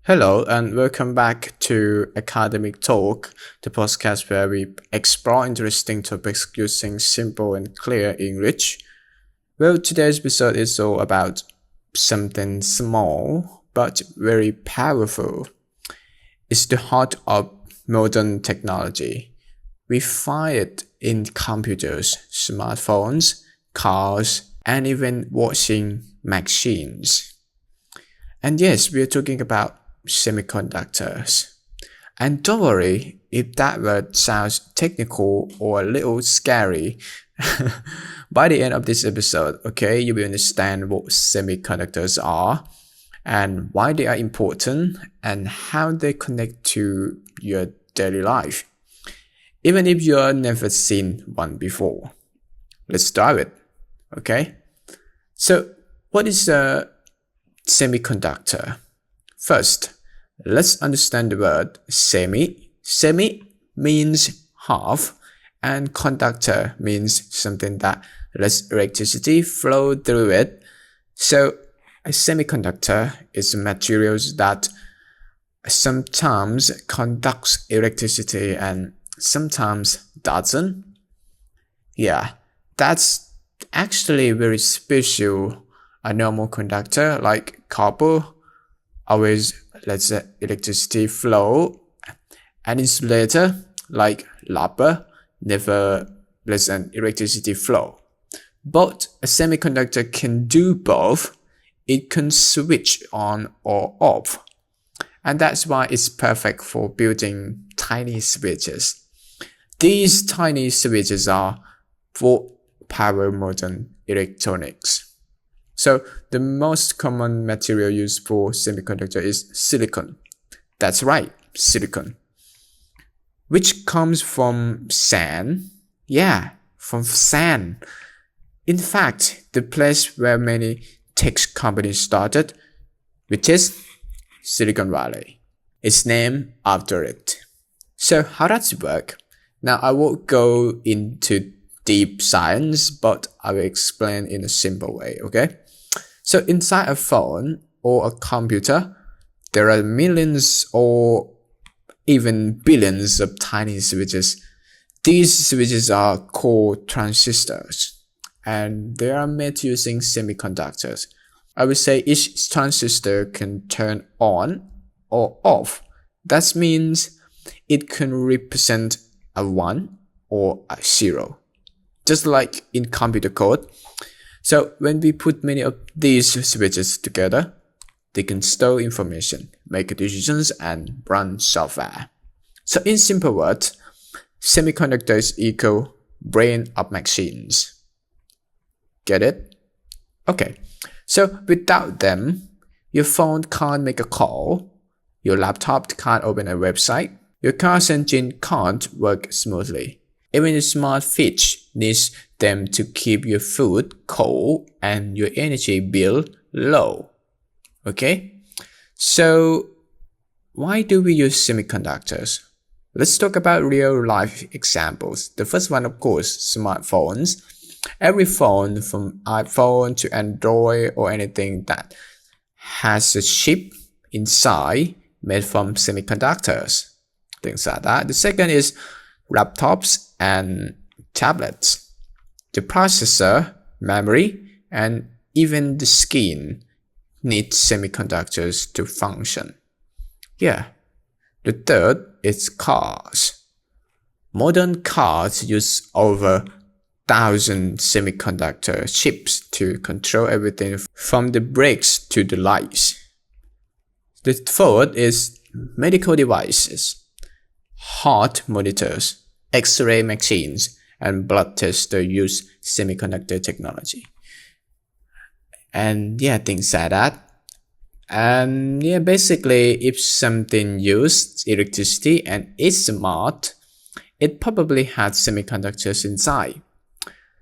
Hello and welcome back to Academic Talk, the podcast where we explore interesting topics using simple and clear English. Well, today's episode is all about something small but very powerful. It's the heart of modern technology. We find it in computers, smartphones, cars, and even washing machines. And yes, we are talking about semiconductors. And don't worry if that word sounds technical or a little scary. By the end of this episode, okay, you will understand what semiconductors are and why they are important and how they connect to your daily life, even if you have never seen one before. Let's start it, okay? So, what is a semiconductor? First, let's understand the word semi. Semi means half, and conductor means something that lets electricity flow through it. So, a semiconductor is a material that sometimes conducts electricity and sometimes doesn't. Yeah, that's actually very special. A normal conductor like copper always lets the electricity flow. An insulator like rubber never lets an electricity flow. But a semiconductor can do both. It can switch on or off. And that's why it's perfect for building tiny switches. These tiny switches are for power modern electronics. So the most common material used for semiconductor is silicon. That's right, silicon. Which comes from sand. Yeah, from sand. In fact, the place where many tech companies started, which is Silicon Valley. It's named after it. So how does it work? Now I won't go into deep science, but I will explain in a simple way, okay? So inside a phone or a computer, there are millions or even billions of tiny switches. These switches are called transistors, and they are made using semiconductors. I would say each transistor can turn on or off. That means it can represent a 1 or a 0, just like in computer code. So when we put many of these switches together, they can store information, make decisions, and run software. So in simple words, semiconductors equal brain of machines. Get it? Okay. So without them, your phone can't make a call, your laptop can't open a website, your car's engine can't work smoothly. Even a smart fridge needs them to keep your food cold and your energy bill low. Okay? So, why do we use semiconductors? Let's talk about real life examples. The first one, of course, smartphones. Every phone, from iPhone to Android or anything that has a chip inside made from semiconductors. Things like that. The second is laptops and tablets. The processor, memory, and even the skin need semiconductors to function. Yeah. The third is cars. Modern cars use over 1,000 semiconductor chips to control everything from the brakes to the lights. The fourth is medical devices. Heart monitors, X-ray machines, and blood testers use semiconductor technology. And yeah, things like that. And yeah, basically, if something uses electricity and is smart, it probably has semiconductors inside.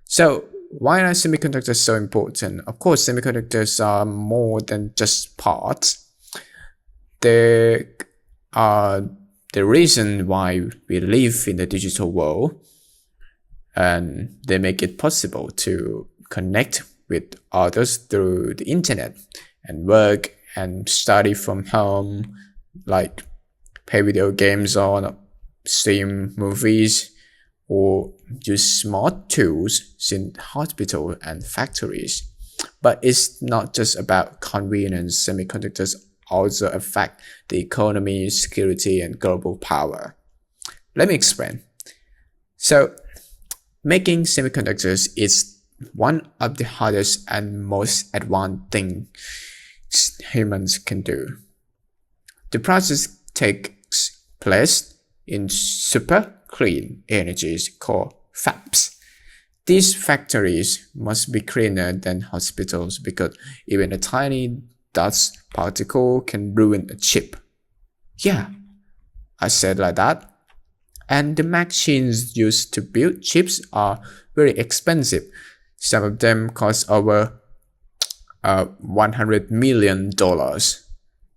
So why are semiconductors so important? Of course, semiconductors are more than just parts. They are the reason why we live in the digital world, and they make it possible to connect with others through the internet and work and study from home like play video games or stream movies or use smart tools in hospitals and factories. But it's not just about convenience. Semiconductors also affect the economy, security, and global power. Let me explain. So, making semiconductors is one of the hardest and most advanced things humans can do. The process takes place in super clean energies called fabs. These factories must be cleaner than hospitals because even a tiny dust particle can ruin a chip. Yeah, I said like that. And the machines used to build chips are very expensive. Some of them cost over $100 million.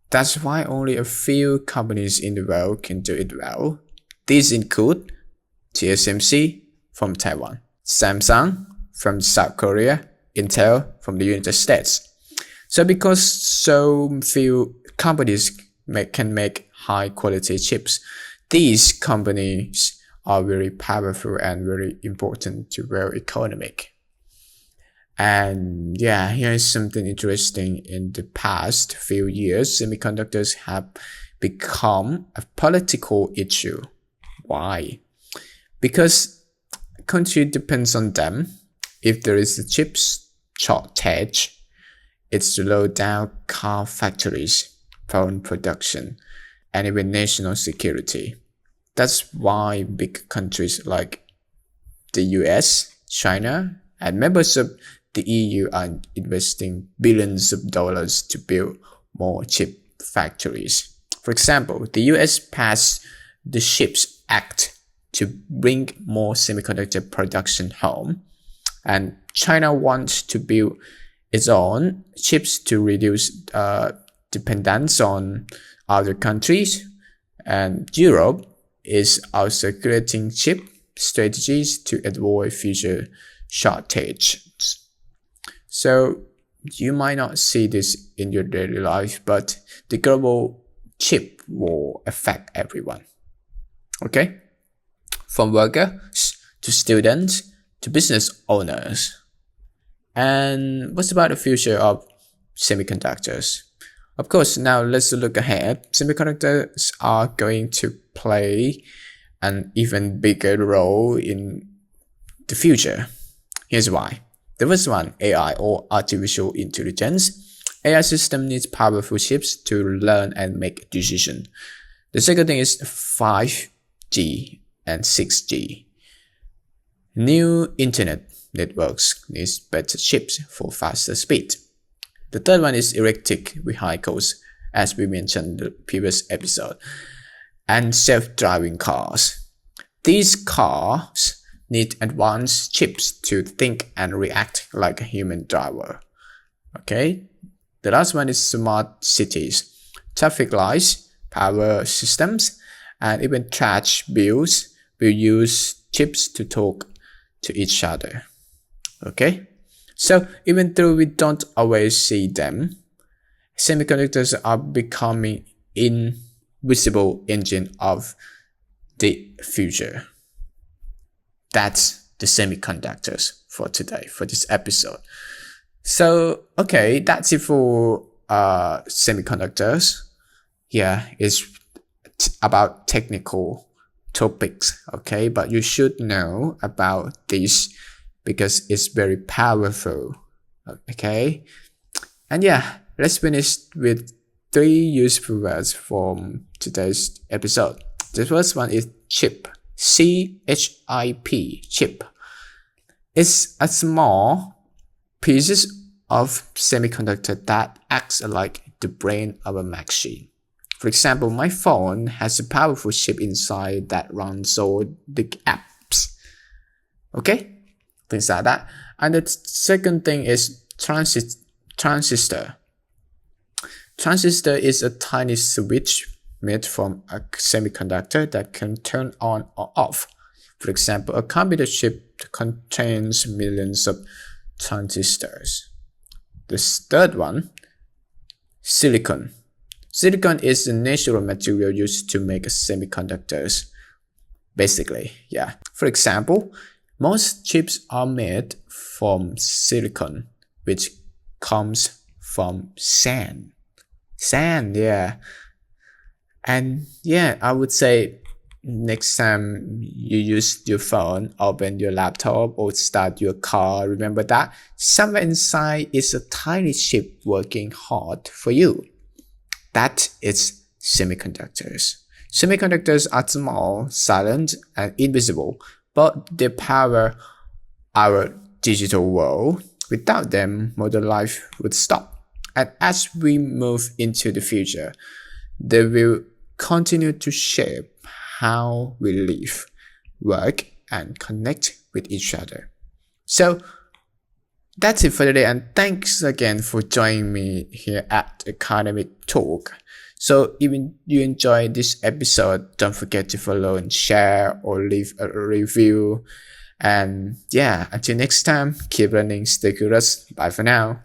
That's why only a few companies in the world can do it well. These include TSMC from Taiwan, Samsung from South Korea, Intel from the United States. So because so few companies can make high quality chips, these companies are very powerful and very important to world economic. And yeah, here's something interesting. In the past few years, semiconductors have become a political issue. Why? Because country depends on them. If there is a chip shortage, it slows down car factories, phone production, and even national security. That's why big countries like the US, China, and members of the EU are investing billions of dollars to build more chip factories. For example, the US passed the CHIPS Act to bring more semiconductor production home, and China wants to build its own chips to reduce dependence on other countries, and Europe is also creating chip strategies to avoid future shortages. So you might not see this in your daily life, but the global chip war affect everyone. Okay? From workers to students to business owners. And what's about the future of semiconductors? Of course, now let's look ahead. Semiconductors are going to play an even bigger role in the future. Here's why. The first one, AI or artificial intelligence. AI system needs powerful chips to learn and make decisions. The second thing is 5G and 6G. New internet networks needs better chips for faster speed. The third one is electric vehicles, as we mentioned in the previous episode, and self-driving cars. These cars need advanced chips to think and react like a human driver. Okay? The last one is smart cities. Traffic lights, power systems, and even trash bills will use chips to talk to each other. Okay? So even though we don't always see them, semiconductors are becoming invisible engine of the future. That's the semiconductors for today, for this episode. So, okay, that's it for semiconductors. Yeah, it's about technical topics, okay? But you should know about this because it's very powerful, okay? And yeah, let's finish with 3 useful words from today's episode. The first one is chip. C-H-I-P, chip. It's a small piece of semiconductor that acts like the brain of a machine. For example, my phone has a powerful chip inside that runs all the apps. Okay? Things like that. And the second thing is transistor. Transistor is a tiny switch made from a semiconductor that can turn on or off. For example, a computer chip contains millions of transistors. The third one, silicon. Silicon is the natural material used to make semiconductors. Basically, yeah. For example, most chips are made from silicon, which comes from sand. Sand, yeah. And yeah, I would say next time you use your phone, open your laptop, or start your car, remember that somewhere inside is a tiny chip working hard for you. That is semiconductors. Semiconductors are small, silent, and invisible, but they power our digital world. Without them, modern life would stop. And as we move into the future, they will continue to shape how we live, work, and connect with each other. So that's it for today, and thanks again for joining me here at Academic Talk. So if you enjoyed this episode, don't forget to follow and share or leave a review. And yeah, until next time, keep learning, stay curious. Bye for now.